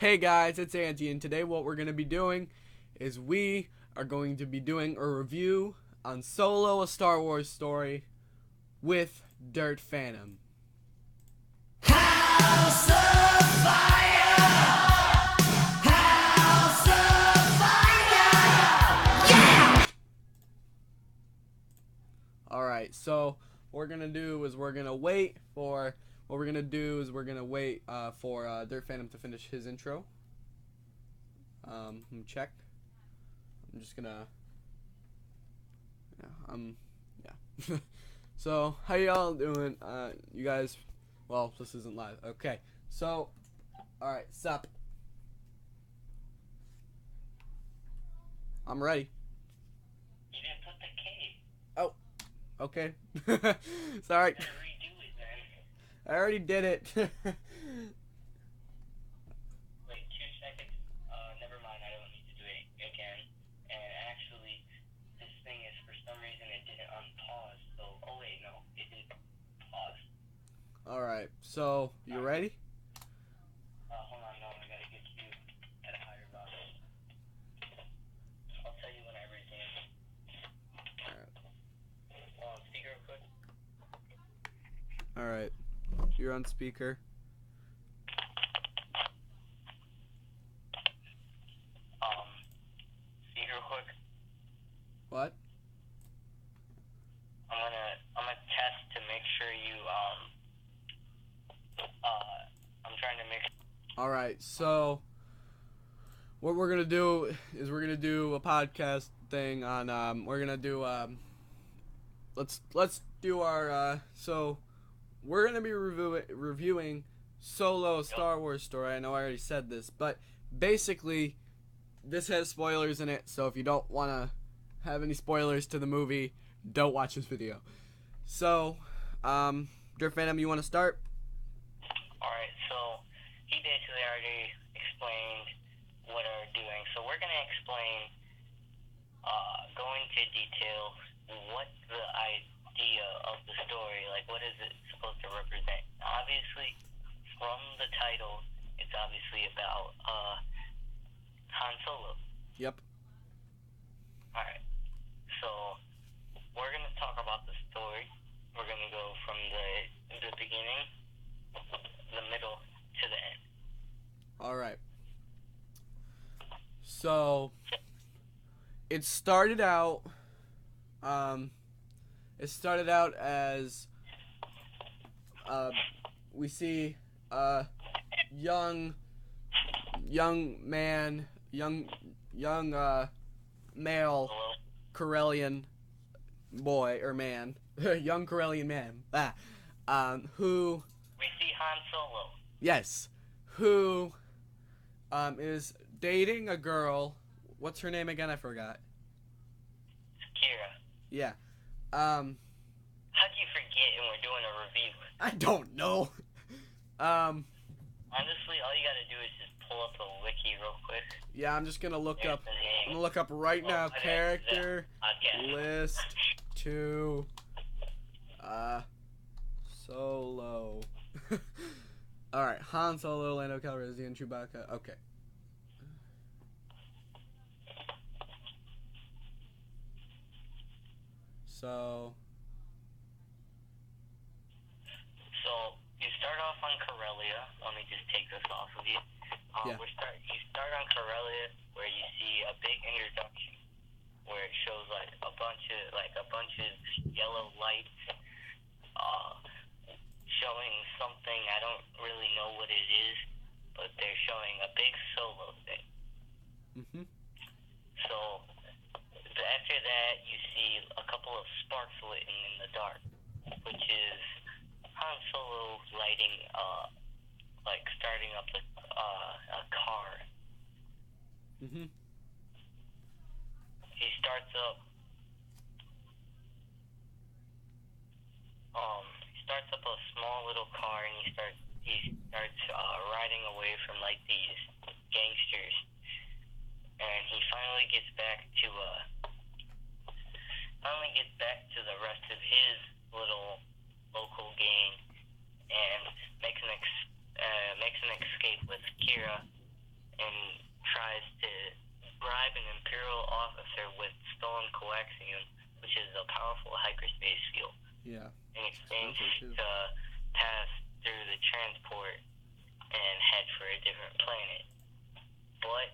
Hey guys, it's Angie, and today what we're going to be doing is we are going to be doing a review on Solo, a Star Wars story with Dirt Phantom. House of Fire! House of Fire! Yeah! Alright, so what we're going to do is we're going to wait for... Dirt Phantom to finish his intro. Let me check. I'm just gonna. Yeah. So, how y'all doing? You guys. Well, this isn't live. Okay. So, all right. Sup. I'm ready. You didn't put the K. Oh. Okay. Sorry. I already did it. Wait, 2 seconds. Never mind. I don't need to do it again. And actually, this thing is for some reason it didn't unpause. So, oh wait, no, it did pause. All right. So, you ready? Hold on, no, I gotta get you at a higher volume. I'll tell you when I resume. All right. Speaker real quick. All right. You're on speaker. Speaker real quick. What? I'm gonna test to make sure you I'm trying to make. All right. So what we're gonna do is we're gonna do a podcast thing on we're gonna do let's do our so we're gonna be reviewing Solo, a Star Wars story. I know I already said this, but basically this has spoilers in it, so if you don't want to have any spoilers to the movie, don't watch this video. So Dirt Phantom, you want to start? Alright, so he basically already explained what we're doing. So we're gonna explain go into detail what the idea of the story, like what is it supposed to represent. Obviously, from the title, it's obviously about Han Solo. Yep. Alright, so we're gonna talk about the story. We're gonna go from the beginning, the middle, to the end. All right. So it started out as we see a young male Hello? Corellian boy or man, young Corellian man, who We see Han Solo. yes, who is dating a girl. What's her name again? I forgot. Kira. Yeah. How'd you forget and we're doing a review? I don't know. Honestly, all you gotta do is just pull up the wiki real quick. Yeah, I'm just gonna look There's up. the I'm name. gonna look up right now. Okay, Character Okay. list to Solo. All right, Han Solo, Lando Calrissian, Chewbacca. Okay. So You start off on Corellia. Let me just take this off of you. Yeah. You start on Corellia where you see a big introduction where it shows like a bunch of yellow lights showing something. I don't really know what it is, but they're showing a big Solo thing. Mhm. So after that, you see a couple of sparks lit in the dark, which is Han Solo lighting, starting up a car. Mhm. He starts up a small little car, and he starts riding away from like these gangsters, and he finally gets back to the rest of his little local gang, and makes an escape with Kira tries to bribe an Imperial officer with stolen coaxium, which is a powerful hyperspace fuel, Yeah. in exchange too. to pass through the transport and head for a different planet. But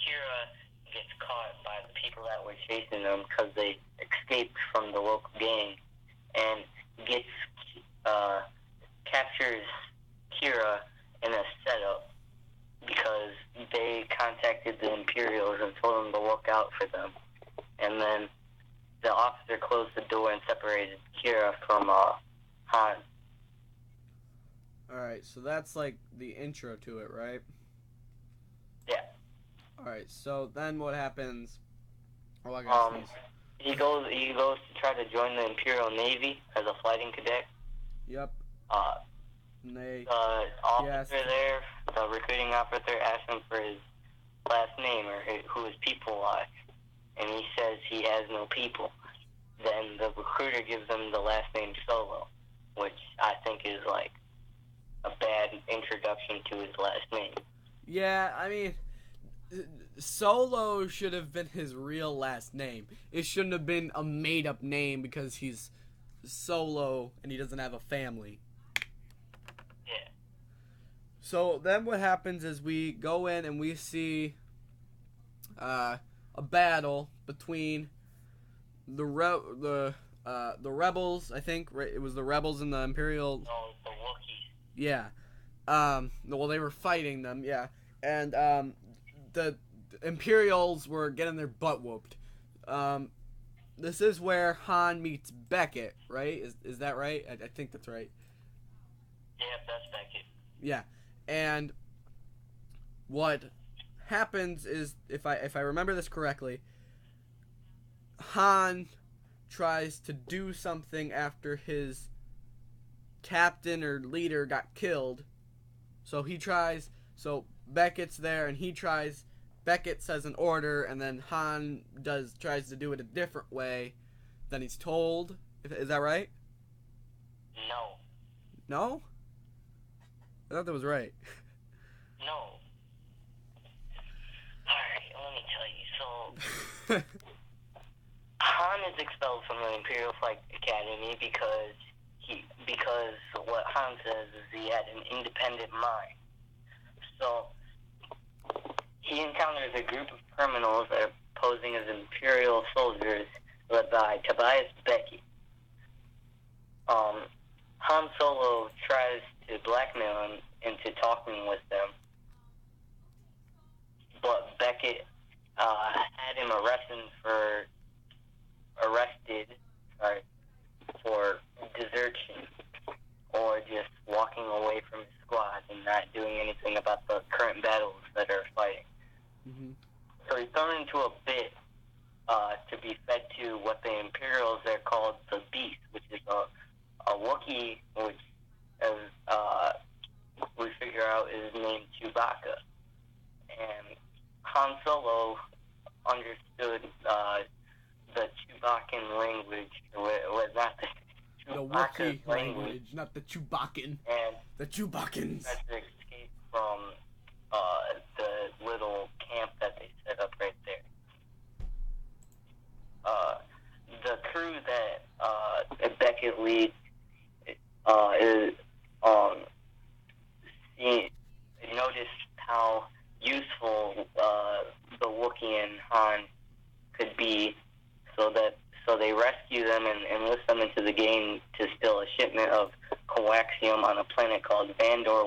Kira gets caught by the people that were chasing them because they escaped from the local gang, and gets captures Kira in a setup because they contacted the Imperials and told them to look out for them. And then the officer closed the door and separated Kira from Han. Alright, so that's like the intro to it, right? Yeah. Alright, so then what happens? Oh, I got these. He goes to try to join the Imperial Navy as a fighting cadet. Yep. And The officer there, the recruiting officer, asks him for his last name or who his people are, and he says he has no people. Then the recruiter gives him the last name Solo, which I think is like a bad introduction to his last name. Yeah, I mean, Solo should have been his real last name. It shouldn't have been a made-up name because he's solo and he doesn't have a family. Yeah. So then what happens is we go in and we see a battle between the rebels, I think. Right? It was the rebels and the Imperial. No, the Wookiees. Yeah. Well, they were fighting them, yeah. And the Imperials were getting their butt whooped. This is where Han meets Beckett, right? Is that right? I think that's right. Yeah, that's Beckett. Yeah. And what happens is, if I remember this correctly, Han tries to do something after his captain or leader got killed. So Beckett's there and he tries. Beckett says an order, and then Han tries to do it a different way than he's told. Is that right? No. No? I thought that was right. No. Alright, let me tell you. So, Han is expelled from the Imperial Flight Academy because what Han says is he had an independent mind. So, he encounters a group of criminals that are posing as Imperial soldiers led by Tobias Beckett. Han Solo tries to blackmail him into talking with them, but Beckett had him arrested for desertion or just walking away from his squad and not doing anything about the current battles that are fighting. Mm-hmm. So he's thrown into a pit to be fed to what the Imperials are called the Beast, which is a Wookiee, which we figure out is named Chewbacca. And Han Solo understood the Chewbaccan language, not the Wookiee language, not the Chewbaccan. And the Chewbaccans. That's to escape from the little camp that they set up right there. The crew that Beckett leads is noticed how useful the Wookiee and Han could be, so they rescue them and enlist them into the game to steal a shipment of coaxium on a planet called Vandor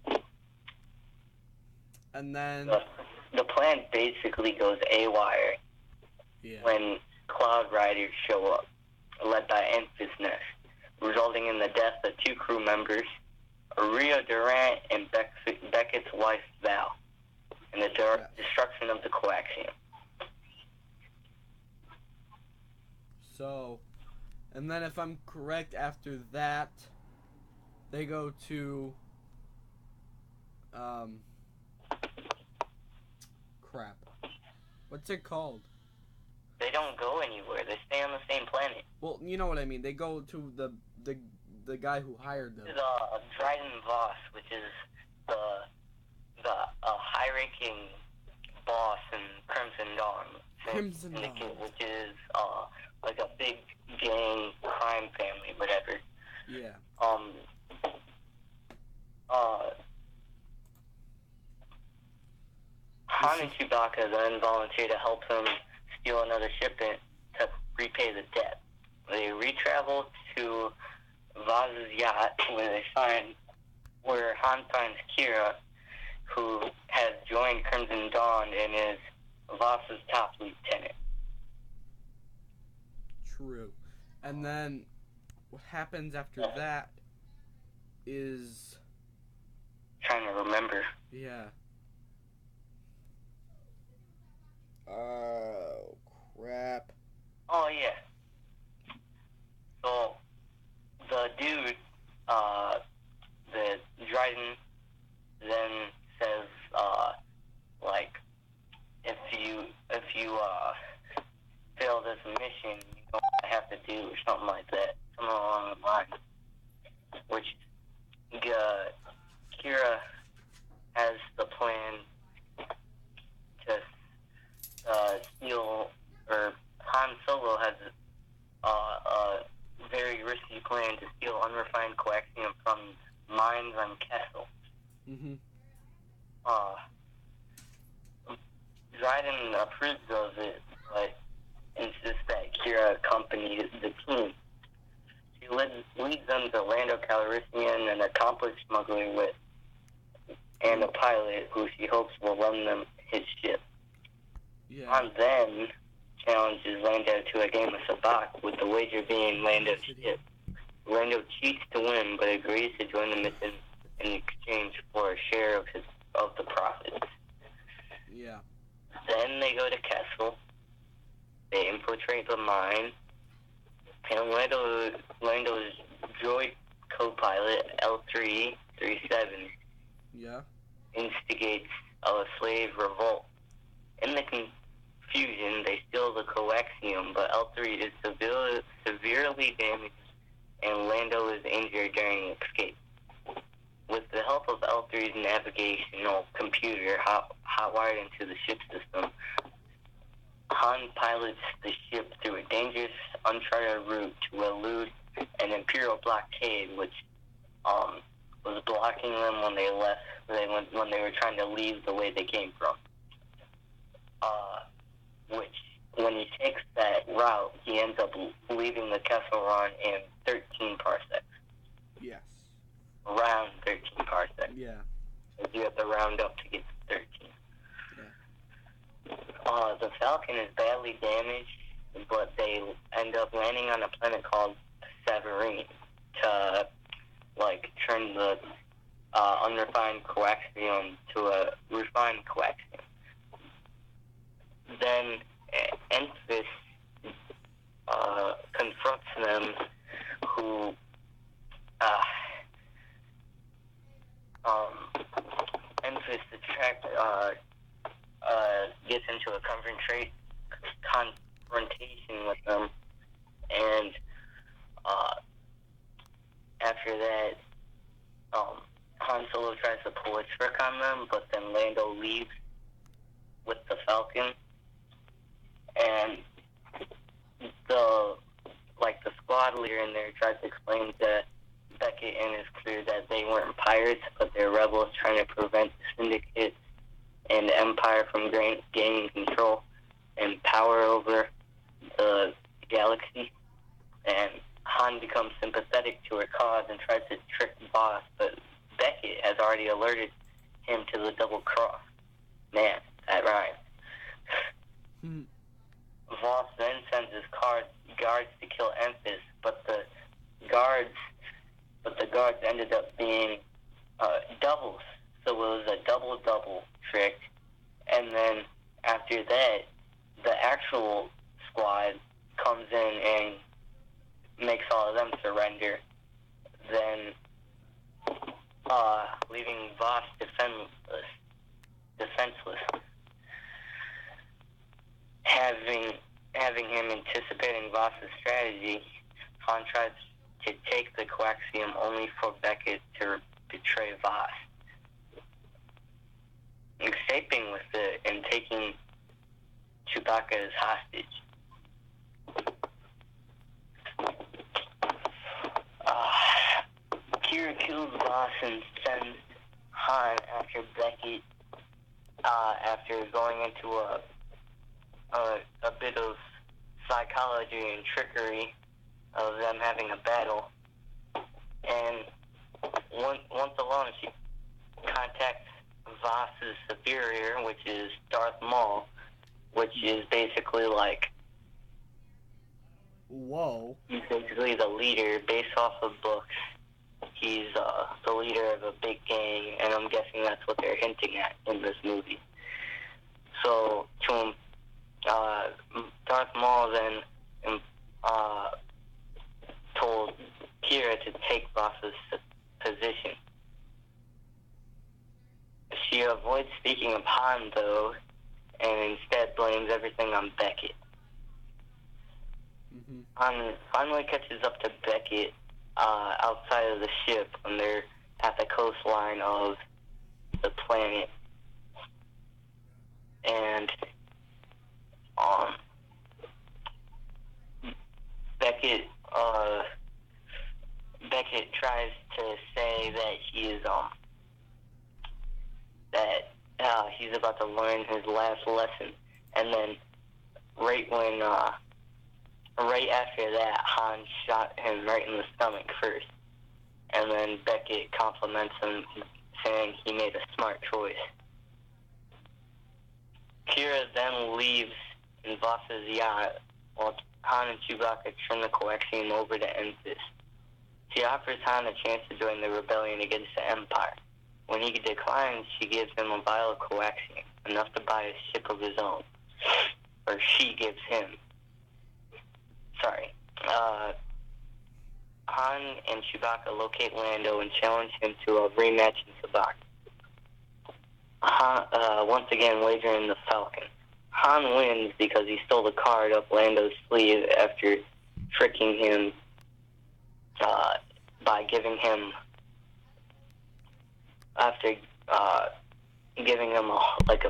1. And then the plan basically goes haywire when Cloud Riders show up, led by Enfys Nest, resulting in the death of 2 crew members, Rio Durant and Beckett's wife Val, and the destruction of the coaxium. So, and then if I'm correct, after that, they go to, crap. What's it called? They don't go anywhere. They stay on the same planet. Well, you know what I mean. They go to the guy who hired them. This is Dryden Voss, which is the breaking boss in Crimson Dawn. Crimson Dawn. Syndicate, which is like a big gang crime family, whatever. Yeah. Han and Chewbacca then volunteer to help him steal another shipment to repay the debt. They retravel to Vaz's yacht where Han finds Kira, who has joined Crimson Dawn and is Vaz's top lieutenant. True. And then what happens after that is... Trying to remember. Yeah. Oh, crap. Oh, yeah. So, the dude, the Dryden, then says, like, if you fail this mission, you know what I have to do, or something like that. Something along the line. Which, Kira has the plan to steal, or Han Solo has a very risky plan to steal unrefined coaxium from mines on Kessel. Mm-hmm. Dryden approves of it, but insists that Kira accompany the team. She leads them to Lando Calrissian, an accomplished smuggler and a pilot who she hopes will run them his ship. Yeah. Han then challenges Lando to a game of sabacc, with the wager being Lando's ship. Lando cheats to win, but agrees to join the mission in exchange for a share of the profits. Yeah. Then they go to Kessel. They infiltrate the mine, and Lando's droid co-pilot L337 Yeah. instigates a slave revolt. In the confusion, they steal the coaxium, but L3 is severely damaged, and Lando is injured during the escape. With the help of L3's navigational computer hotwired into the ship system, Han pilots the ship through a dangerous, uncharted route to elude an Imperial blockade, which was blocking them when they left. When they were trying to leave the way they came from. Which, when he takes that route, he ends up leaving the Kessel Run in 13 parsecs. Yes. Around 13 parsecs. Yeah. So you have to round up to get to 13. Yeah. The Falcon is badly damaged, but they end up landing on a planet called Severine to, like, turn the unrefined coaxium to a refined coaxium. Then Enfys confronts them, who Enfys gets into a confrontation with them, and after that, Han Solo tries to pull a trick on them, but then Lando leaves with the Falcon, and the squad leader in there tries to explain to Beckett and his crew that they weren't pirates, but they're rebels trying to prevent the Syndicate and the Empire from gaining control and power over the galaxy. And Han becomes sympathetic to her cause and tries to trick the boss, but Beckett has already alerted him to the double cross. Man, that rhymes. Voss then sends his guards to kill Enfys, but the guards ended up being doubles, so it was a double trick. And then after that, the actual squad comes in and makes all of them surrender, then leaving Voss defenseless. Having him anticipating Voss's strategy, Han tries to take the coaxium only for Beckett to betray Voss. escaping with it and taking Chewbacca as hostage. Kira kills Voss and sends Han after Beckett, after going into a bit of psychology and trickery of them having a battle. And once alone, she contacts Voss's superior, which is Darth Maul, which is basically like... Whoa. He's basically the leader based off of books. He's the leader of a big gang, and I'm guessing that's what they're hinting at in this movie. So, to him, Darth Maul then told Kira to take Voss's position. She avoids speaking of Han, though, and instead blames everything on Beckett. Mm-hmm. Han finally catches up to Beckett outside of the ship when they're at the coastline of the planet. And Beckett tries to say that he's about to learn his last lesson, and then right after that, Han shot him right in the stomach first, and then Beckett compliments him, saying he made a smart choice. Kira then leaves in Voss's yacht while Han and Chewbacca turn the coaxium over to Enfys. She offers Han a chance to join the rebellion against the Empire. When he declines, she gives him a vial of coaxium, enough to buy a ship of his own. Or she gives him. Sorry. Han and Chewbacca locate Lando and challenge him to a rematch in Sabak. Han, once again wagering the Falcon. Han wins because he stole the card up Lando's sleeve after tricking him by giving him a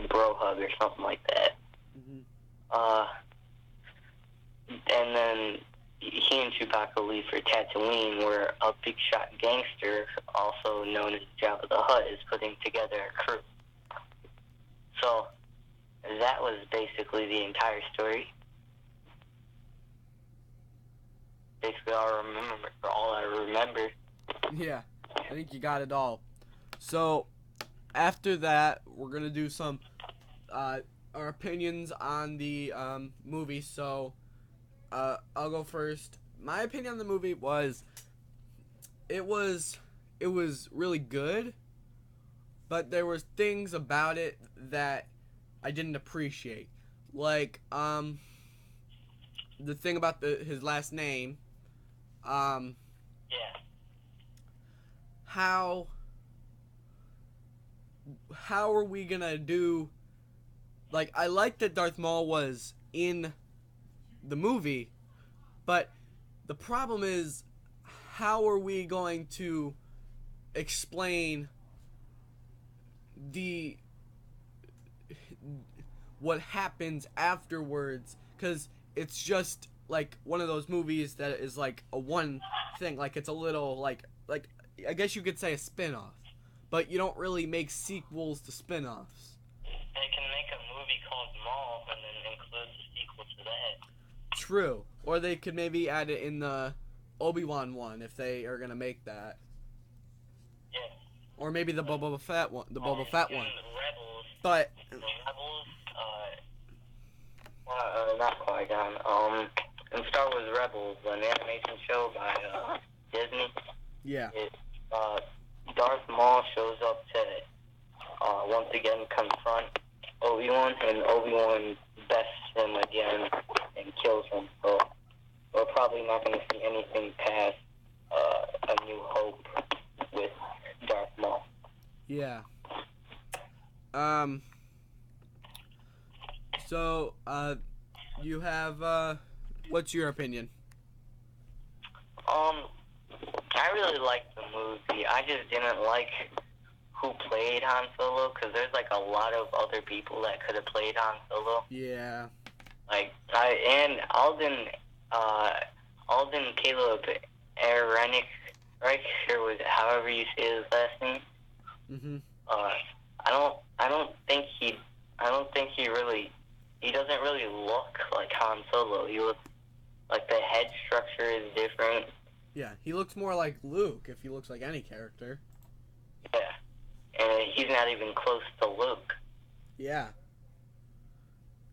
bro hug or something like that. Mm-hmm. And then he and Chewbacca leave for Tatooine, where a big shot gangster, also known as Jabba the Hutt, is putting together a crew. So that was basically the entire story. Basically all I remember. Yeah, I think you got it all. So after that, we're gonna do some our opinions on the movie. So I'll go first. My opinion on the movie was it was really good, but there was things about it that I didn't appreciate. Like the thing about his last name. Yeah. How are we gonna do? Like, I like that Darth Maul was in the movie, but the problem is, how are we going to explain what happens afterwards? Because it's just like one of those movies that is like a one thing, like it's a little like I guess you could say a spin-off, but you don't really make sequels to spin-offs. They can make a movie called Maul and then include the sequel to that. True. Or they could maybe add it in the Obi-Wan one if they are gonna make that. Yeah. Or maybe the Boba Fett one. The Boba Fett one. Rebels. But The Rebels. Not Qui-Gon. In Star Wars Rebels, an animation show by Disney. yeah. Darth Maul shows up to once again confront Obi-Wan, and Obi-Wan bests him again and kills him. So we're probably not going to see anything past A New Hope with Darth Maul. Yeah. So, you have, what's your opinion? I really liked the movie. I just didn't like who played Han Solo, because there's like a lot of other people that could have played Han Solo. Yeah. Like and Alden Caleb Ehreich, right? Or was it however you say his last name? Mhm. I don't think he doesn't really look like Han Solo. He looks like the head structure is different. Yeah, he looks more like Luke if he looks like any character. Yeah, and he's not even close to Luke. Yeah.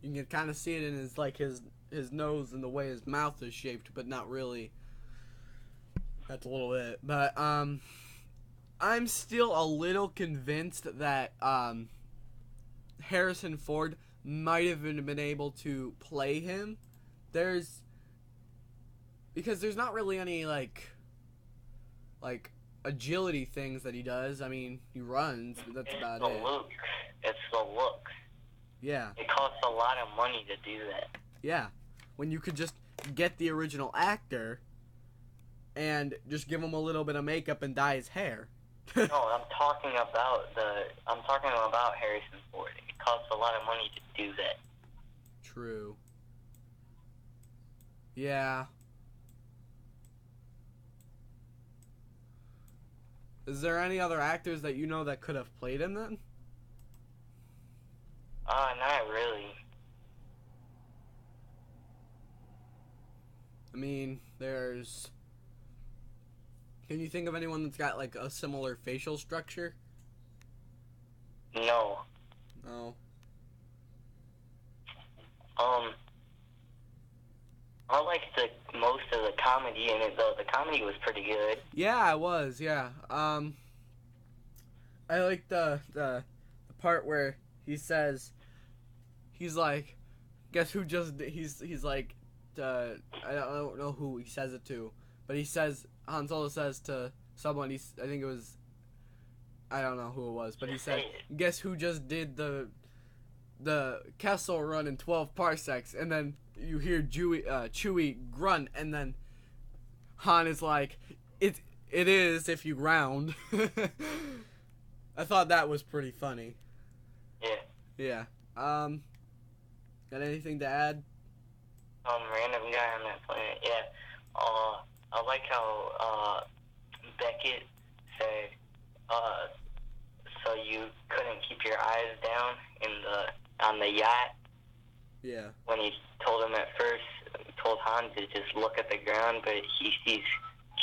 You can kind of see it in his nose and the way his mouth is shaped, but not really. That's a little bit. But I'm still a little convinced that Harrison Ford might have been able to play him. Because there's not really any like agility things that he does. I mean, he runs, but that's about it. It's the look. Yeah. It costs a lot of money to do that. Yeah. When you could just get the original actor and just give him a little bit of makeup and dye his hair. No, I'm talking about Harrison Ford. It costs a lot of money to do that. True. Yeah. Is there any other actors that you know that could have played him then? Not really. I mean, there's... Can you think of anyone that's got like a similar facial structure? No. No. I liked most of the comedy in it, though. The comedy was pretty good. Yeah, it was. Yeah. I like the part where he says, he's like, guess who just he's like, I don't know who he says it to, but Han Solo says to someone, I think it was, I don't know who it was, but he said, guess who just did the Kessel run in 12 parsecs, and then you hear Chewie grunt, and then Han is like, it is if you round. I thought that was pretty funny. Yeah. Yeah. Got anything to add? Random guy on that planet. Yeah. I like how Beckett said, so you couldn't keep your eyes down on the yacht. Yeah. When he told him at first, told Han to just look at the ground, but he sees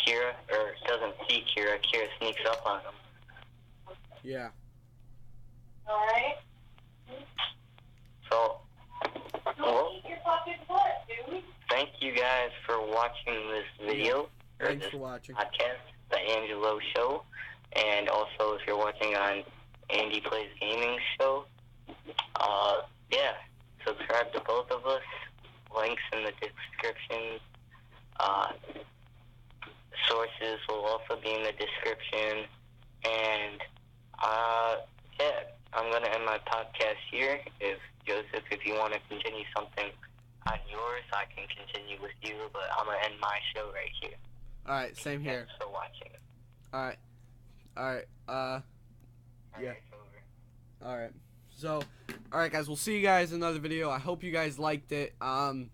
Kira, or doesn't see Kira. Kira sneaks up on him. Yeah. Alright. So, well, thank you guys for watching this video. Yeah. Thanks for watching. Podcast, The Angelo Show. And also, if you're watching on Andy Plays Gaming Show, yeah, subscribe to both of us. Links in the description. Sources will also be in the description. And, yeah, I'm going to end my podcast here. Joseph, if you want to continue something on yours, I can continue with you, but I'm going to end my show right here. Alright, same here. Thanks for watching. Alright. Yeah. Alright. So, alright guys, we'll see you guys in another video. I hope you guys liked it. Let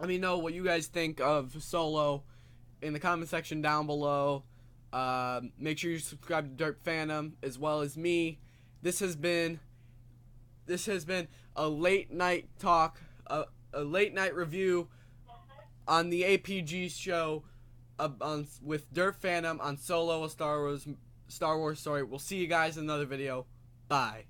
me know what you guys think of Solo in the comment section down below. Make sure you subscribe to Dirt Phantom as well as me. This has been a late night talk, a late night review on the APG show with Dirt Phantom on Solo, a Star Wars story. We'll see you guys in another video. Bye.